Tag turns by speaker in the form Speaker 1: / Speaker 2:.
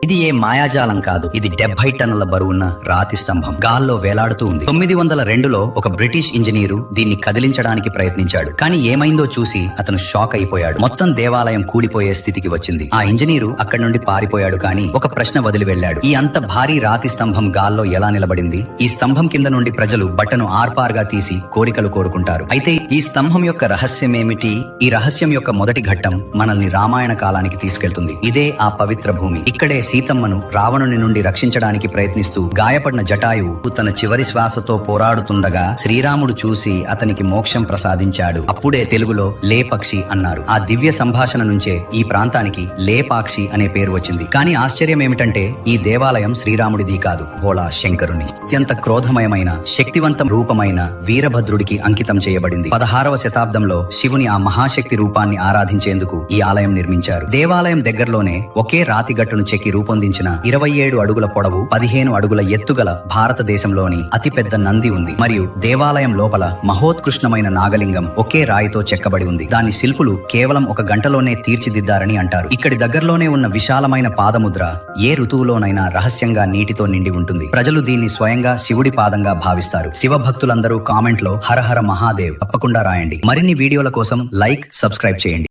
Speaker 1: ఇది ఏ మాయాజాలం కాదు. ఇది 70 టన్నుల బరువున్న రాతి స్తంభం గాల్లో వేలాడుతూ ఉంది. 902లో ఒక బ్రిటిష్ ఇంజనీరు దీన్ని కదిలించడానికి ప్రయత్నించాడు. కానీ ఏమైందో చూసి అతను షాక్ అయిపోయాడు. మొత్తం దేవాలయం కూలిపోయే స్థితికి వచ్చింది. ఆ ఇంజనీరు అక్కడి నుండి పారిపోయాడు. కానీ ఒక ప్రశ్న వదిలి వెళ్ళాడు. ఈ అంత భారీ రాతి స్తంభం గాల్లో ఎలా నిలబడింది? ఈ స్తంభం కింద నుండి ప్రజలు బట్టను ఆర్పార్గా తీసి కోరికలు కోరుకుంటారు. అయితే ఈ స్తంభం యొక్క రహస్యం ఏమిటి? ఈ రహస్యం యొక్క మొదటి ఘట్టం మనల్ని రామాయణ కాలానికి తీసుకెళ్తుంది. ఇదే ఆ పవిత్ర భూమి. ఇక్కడే సీతమ్మను రావణుని నుండి రక్షించడానికి ప్రయత్నిస్తూ గాయపడిన జటాయువు తన చివరి శ్వాసతో పోరాడుతుండగా శ్రీరాముడు చూసి అతనికి మోక్షం ప్రసాదించాడు. అప్పుడే తెలుగులో లేపక్షి అన్నారు. ఆ దివ్య సంభాషణ నుంచే ఈ ప్రాంతానికి లేపాక్షి అనే పేరు వచ్చింది. కానీ ఆశ్చర్యం ఏమిటంటే ఈ దేవాలయం శ్రీరాముడిది కాదు, భోళా శంకరుని అత్యంత క్రోధమయమైన శక్తివంతం రూపమైన వీరభద్రుడికి అంకితం చేయబడింది. 16వ శతాబ్దంలో శివుని ఆ మహాశక్తి రూపాన్ని ఆరాధించేందుకు ఈ ఆలయం నిర్మించారు. దేవాలయం దగ్గరలోనే ఒకే రాతి గట్టును చెక్కి రూపొందించిన 27 అడుగుల పొడవు 15 అడుగుల ఎత్తుగల భారతదేశంలోని అతిపెద్ద నంది ఉంది. మరియు దేవాలయం లోపల మహోత్కృష్టమైన నాగలింగం ఒకే రాయితో చెక్కబడి ఉంది. దాని శిల్పులు కేవలం 1 గంటలోనే తీర్చిదిద్దారని అంటారు. ఇక్కడి దగ్గరలోనే ఉన్న విశాలమైన పాదముద్ర ఏ ఋతువులోనైనా రహస్యంగా నీటితో నిండి ఉంటుంది. ప్రజలు దీన్ని స్వయంగా శివుడి పాదంగా భావిస్తారు. శివ భక్తులందరూ కామెంట్ లో హర హర మహాదేవ్ తప్పకుండా రాయండి. మరిన్ని వీడియోల కోసం లైక్, సబ్స్క్రైబ్ చేయండి.